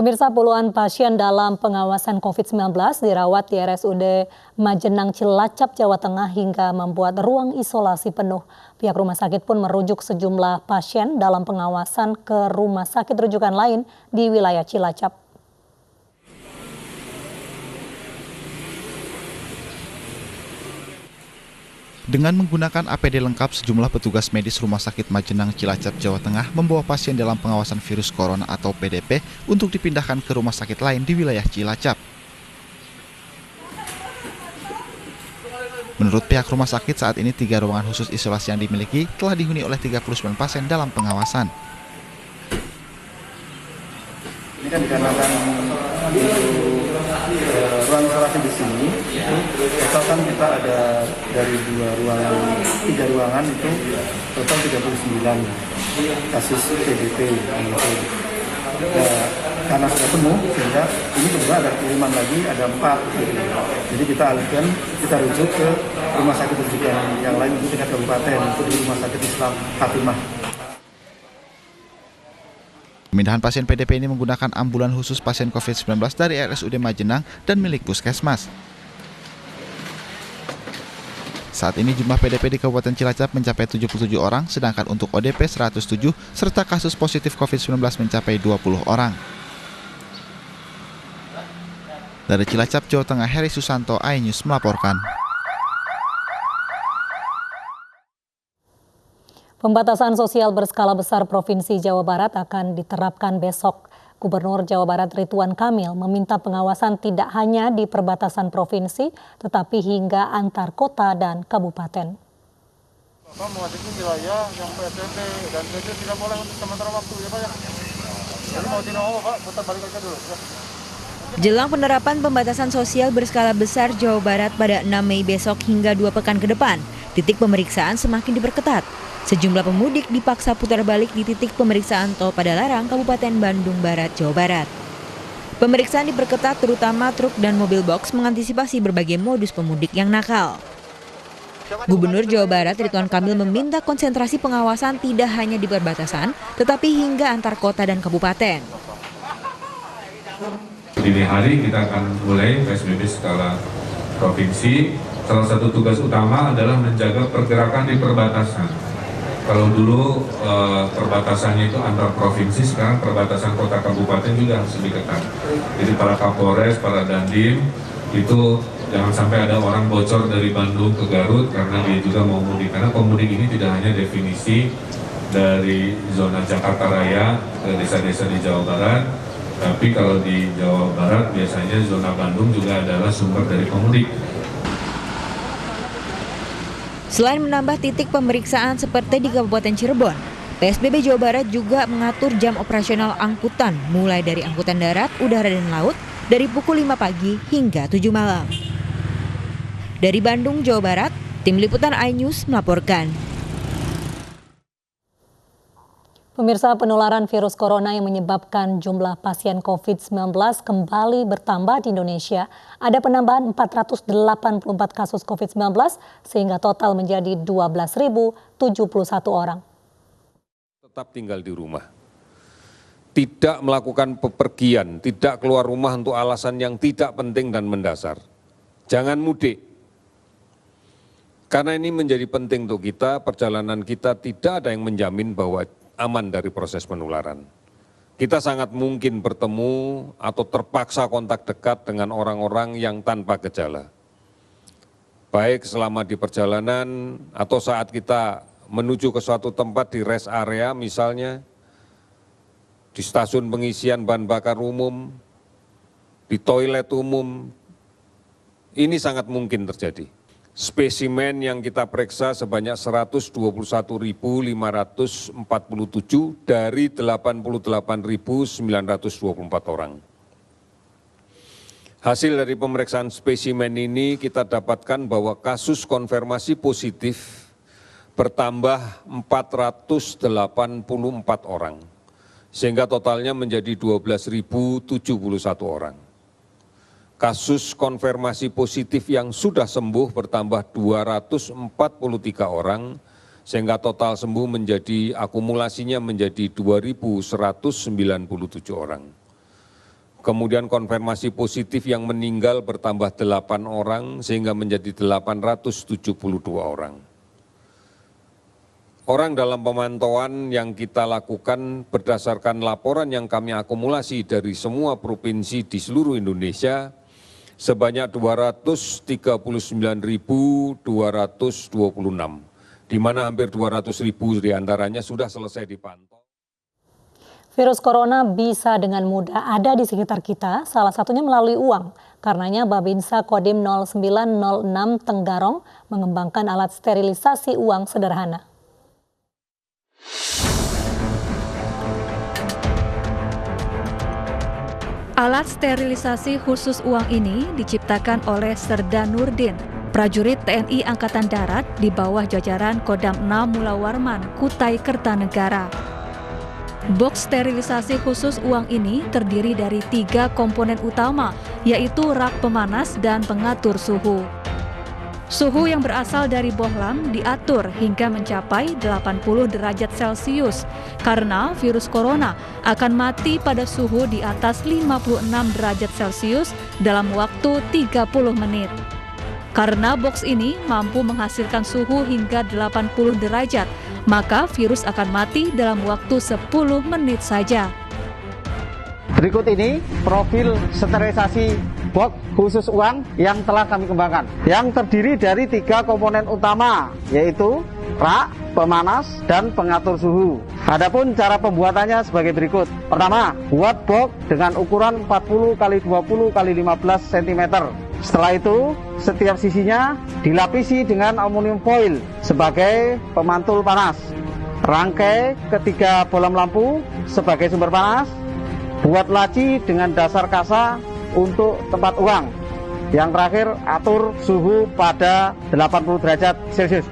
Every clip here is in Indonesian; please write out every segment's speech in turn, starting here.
Pemirsa, puluhan pasien dalam pengawasan COVID-19 dirawat di RSUD Majenang Cilacap, Jawa Tengah hingga membuat ruang isolasi penuh. Pihak rumah sakit pun merujuk sejumlah pasien dalam pengawasan ke rumah sakit rujukan lain di wilayah Cilacap. Dengan menggunakan APD lengkap, sejumlah petugas medis Rumah Sakit Majenang Cilacap, Jawa Tengah membawa pasien dalam pengawasan virus corona atau PDP untuk dipindahkan ke rumah sakit lain di wilayah Cilacap. Menurut pihak rumah sakit, saat ini 3 ruangan khusus isolasi yang dimiliki telah dihuni oleh 39 pasien dalam pengawasan. Ini kan dikarenakan ruang isolasi di sini, total kan kita ada dari 3 ruangan itu total 39 kasus PDP. Karena sudah penuh, sehingga ini kedua ada kiriman lagi, ada 4. Jadi kita alihkan, kita rujuk ke rumah sakit rujukan yang lain untuk tingkat kabupaten, untuk di Rumah Sakit Islam Fatimah. Pemindahan pasien PDP ini menggunakan ambulan khusus pasien COVID-19 dari RSUD Majenang dan milik Puskesmas. Saat ini jumlah PDP di Kabupaten Cilacap mencapai 77 orang, sedangkan untuk ODP 107, serta kasus positif COVID-19 mencapai 20 orang. Dari Cilacap, Jawa Tengah, Heri Susanto, iNews melaporkan. Pembatasan sosial berskala besar Provinsi Jawa Barat akan diterapkan besok. Gubernur Jawa Barat Ridwan Kamil meminta pengawasan tidak hanya di perbatasan provinsi, tetapi hingga antar kota dan kabupaten. Bapak mewajibkan wilayah yang PSBB dan PSBB tidak boleh untuk sementara waktu ya Pak ya. Jadi mau dinowo Pak, putar balik aja dulu ya. Jelang penerapan pembatasan sosial berskala besar Jawa Barat pada 6 Mei besok hingga 2 pekan ke depan, titik pemeriksaan semakin diperketat. Sejumlah pemudik dipaksa putar balik di titik pemeriksaan Tol Padalarang, Kabupaten Bandung Barat, Jawa Barat. Pemeriksaan diperketat terutama truk dan mobil box mengantisipasi berbagai modus pemudik yang nakal. Gubernur Jawa Barat Ridwan Kamil meminta konsentrasi pengawasan tidak hanya di perbatasan, tetapi hingga antar kota dan kabupaten. Dini hari kita akan mulai PSBB skala provinsi. Salah satu tugas utama adalah menjaga pergerakan di perbatasan. Kalau dulu perbatasannya itu antar provinsi, sekarang perbatasan kota kabupaten juga harus lebih ketat. Jadi para Kapolres, para Dandim itu jangan sampai ada orang bocor dari Bandung ke Garut karena dia juga mau mudik. Karena pemudik ini tidak hanya definisi dari zona Jakarta Raya ke desa-desa di Jawa Barat, tapi kalau di Jawa Barat biasanya zona Bandung juga adalah sumber dari pemudik. Selain menambah titik pemeriksaan seperti di Kabupaten Cirebon, PSBB Jawa Barat juga mengatur jam operasional angkutan mulai dari angkutan darat, udara, dan laut dari pukul 5 pagi hingga 7 malam. Dari Bandung, Jawa Barat, Tim Liputan iNews melaporkan. Pemirsa, penularan virus corona yang menyebabkan jumlah pasien COVID-19 kembali bertambah di Indonesia. Ada penambahan 484 kasus COVID-19 sehingga total menjadi 12.071 orang. Tetap tinggal di rumah. Tidak melakukan bepergian, tidak keluar rumah untuk alasan yang tidak penting dan mendasar. Jangan mudik. Karena ini menjadi penting untuk kita, perjalanan kita tidak ada yang menjamin bahwa aman dari proses penularan. Kita sangat mungkin bertemu atau terpaksa kontak dekat dengan orang-orang yang tanpa gejala. Baik selama di perjalanan atau saat kita menuju ke suatu tempat di rest area misalnya, di stasiun pengisian bahan bakar umum, di toilet umum, ini sangat mungkin terjadi. Spesimen yang kita periksa sebanyak 121.547 dari 88.924 orang. Hasil dari pemeriksaan spesimen ini kita dapatkan bahwa kasus konfirmasi positif bertambah 484 orang, sehingga totalnya menjadi 12.071 orang. Kasus konfirmasi positif yang sudah sembuh bertambah 243 orang, sehingga total sembuh menjadi akumulasinya menjadi 2.197 orang. kemudian konfirmasi positif yang meninggal bertambah 8 orang sehingga menjadi 872 orang. Orang dalam pemantauan yang kita lakukan berdasarkan laporan yang kami akumulasi dari semua provinsi di seluruh Indonesia sebanyak 239.226, di mana hampir 200.000 diantaranya sudah selesai dipantau. Virus corona bisa dengan mudah ada di sekitar kita, salah satunya melalui uang. Karenanya Babinsa Kodim 0906 Tenggarong mengembangkan alat sterilisasi uang sederhana. Alat sterilisasi khusus uang ini diciptakan oleh Serda Nurdin, prajurit TNI Angkatan Darat di bawah jajaran Kodam 6 Mula Warman, Kutai Kertanegara. Box sterilisasi khusus uang ini terdiri dari 3 komponen utama, yaitu rak pemanas dan pengatur suhu. Suhu yang berasal dari bohlam diatur hingga mencapai 80 derajat Celcius, karena virus corona akan mati pada suhu di atas 56 derajat Celcius dalam waktu 30 menit. Karena box ini mampu menghasilkan suhu hingga 80 derajat, maka virus akan mati dalam waktu 10 menit saja. Berikut ini profil sterilisasi box khusus uang yang telah kami kembangkan, yang terdiri dari 3 komponen utama, yaitu rak, pemanas, dan pengatur suhu. Adapun cara pembuatannya sebagai berikut. Pertama, buat box dengan ukuran 40 x 20 x 15 cm. Setelah itu, setiap sisinya dilapisi dengan aluminium foil sebagai pemantul panas. Rangkai ketiga bohlam lampu sebagai sumber panas. Buat laci dengan dasar kasa untuk tempat uang. Yang terakhir, atur suhu pada 80 derajat Celcius.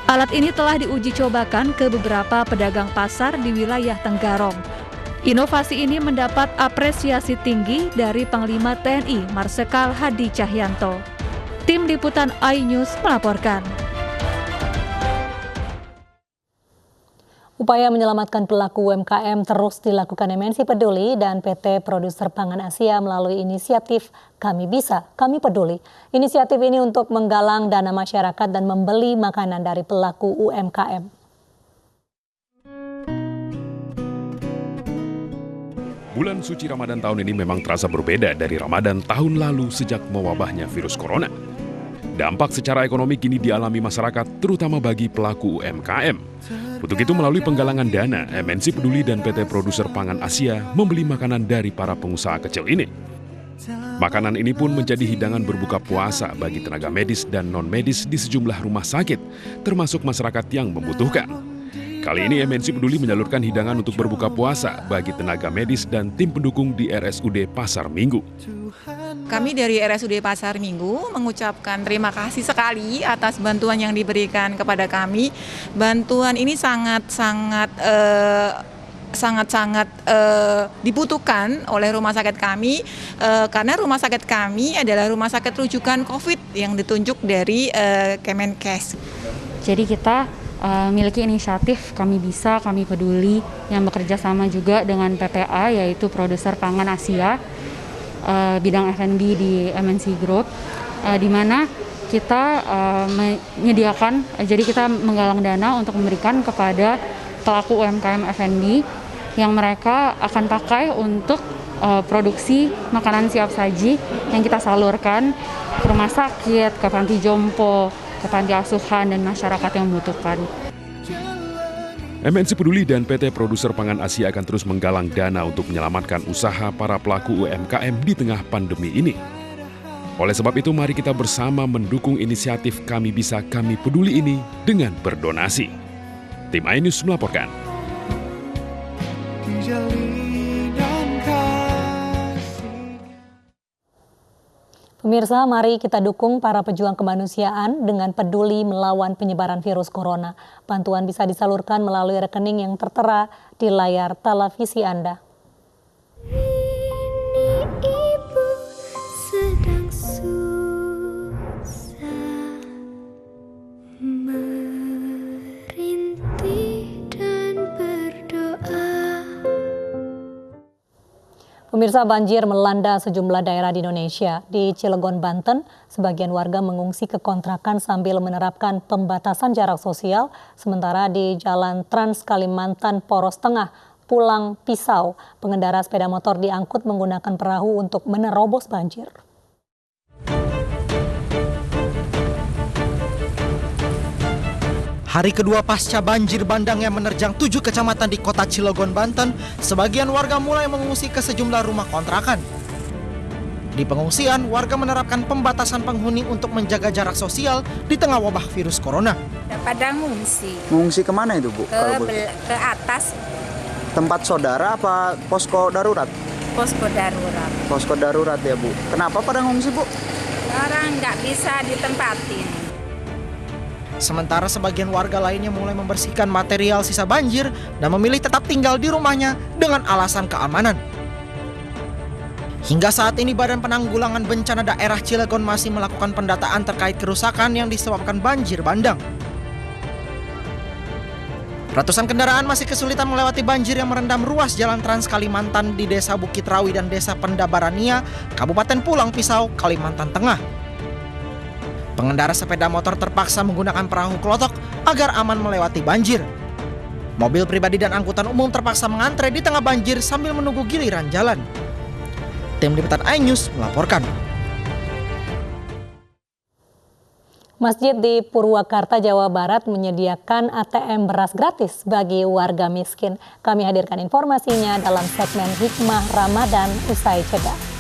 Alat ini telah diuji cobakan ke beberapa pedagang pasar di wilayah Tenggarong. Inovasi ini mendapat apresiasi tinggi dari Panglima TNI Marsikal Hadi Cahyanto. Tim Liputan iNews melaporkan. Upaya menyelamatkan pelaku UMKM terus dilakukan MNC Peduli dan PT Produser Pangan Asia melalui inisiatif Kami Bisa, Kami Peduli. Inisiatif ini untuk menggalang dana masyarakat dan membeli makanan dari pelaku UMKM. Bulan suci Ramadan tahun ini memang terasa berbeda dari Ramadan tahun lalu sejak mewabahnya virus corona. Dampak secara ekonomi kini dialami masyarakat, terutama bagi pelaku UMKM. Untuk itu melalui penggalangan dana, MNC Peduli dan PT Produser Pangan Asia membeli makanan dari para pengusaha kecil ini. Makanan ini pun menjadi hidangan berbuka puasa bagi tenaga medis dan non-medis di sejumlah rumah sakit, termasuk masyarakat yang membutuhkan. Kali ini MNC Peduli menyalurkan hidangan untuk berbuka puasa bagi tenaga medis dan tim pendukung di RSUD Pasar Minggu. Kami dari RSUD Pasar Minggu mengucapkan terima kasih sekali atas bantuan yang diberikan kepada kami. Bantuan ini sangat dibutuhkan oleh rumah sakit kami karena rumah sakit kami adalah rumah sakit rujukan COVID yang ditunjuk dari Kemenkes. Jadi kita miliki inisiatif Kami Bisa, Kami Peduli yang bekerja sama juga dengan PPA, yaitu Produser Pangan Asia, bidang F&B di MNC Group, di mana kita menyediakan, jadi kita menggalang dana untuk memberikan kepada pelaku UMKM F&B yang mereka akan pakai untuk produksi makanan siap saji yang kita salurkan ke rumah sakit, ke panti jompo, ke panti asuhan, dan masyarakat yang membutuhkan. MNC Peduli dan PT Produser Pangan Asia akan terus menggalang dana untuk menyelamatkan usaha para pelaku UMKM di tengah pandemi ini. Oleh sebab itu, mari kita bersama mendukung inisiatif Kami Bisa, Kami Peduli ini dengan berdonasi. Tim iNews melaporkan. Pemirsa, mari kita dukung para pejuang kemanusiaan dengan peduli melawan penyebaran virus corona. Bantuan bisa disalurkan melalui rekening yang tertera di layar televisi Anda. Ibu sedang susah merintih dan berdoa. Pemirsa, banjir melanda sejumlah daerah di Indonesia. Di Cilegon, Banten, sebagian warga mengungsi ke kontrakan sambil menerapkan pembatasan jarak sosial. Sementara di Jalan Trans Kalimantan Poros Tengah, Pulang Pisau, pengendara sepeda motor diangkut menggunakan perahu untuk menerobos banjir. Hari kedua pasca banjir bandang yang menerjang 7 kecamatan di kota Cilegon, Banten, sebagian warga mulai mengungsi ke sejumlah rumah kontrakan. Di pengungsian, warga menerapkan pembatasan penghuni untuk menjaga jarak sosial di tengah wabah virus corona. Pada ngungsi. Ngungsi kemana itu, Bu? Ke atas. Tempat saudara apa posko darurat? Posko darurat. Posko darurat ya, Bu. Kenapa pada ngungsi, Bu? Orang nggak bisa ditempatin. Sementara sebagian warga lainnya mulai membersihkan material sisa banjir dan memilih tetap tinggal di rumahnya dengan alasan keamanan. Hingga saat ini Badan Penanggulangan Bencana Daerah Cilegon masih melakukan pendataan terkait kerusakan yang disebabkan banjir bandang. Ratusan kendaraan masih kesulitan melewati banjir yang merendam ruas jalan Trans Kalimantan di Desa Bukit Rawi dan Desa Pendabarania, Kabupaten Pulang Pisau, Kalimantan Tengah. Pengendara sepeda motor terpaksa menggunakan perahu klotok agar aman melewati banjir. Mobil pribadi dan angkutan umum terpaksa mengantre di tengah banjir sambil menunggu giliran jalan. Tim Liputan iNews melaporkan. Masjid di Purwakarta, Jawa Barat menyediakan ATM beras gratis bagi warga miskin. Kami hadirkan informasinya dalam segmen Hikmah Ramadan usai jeda.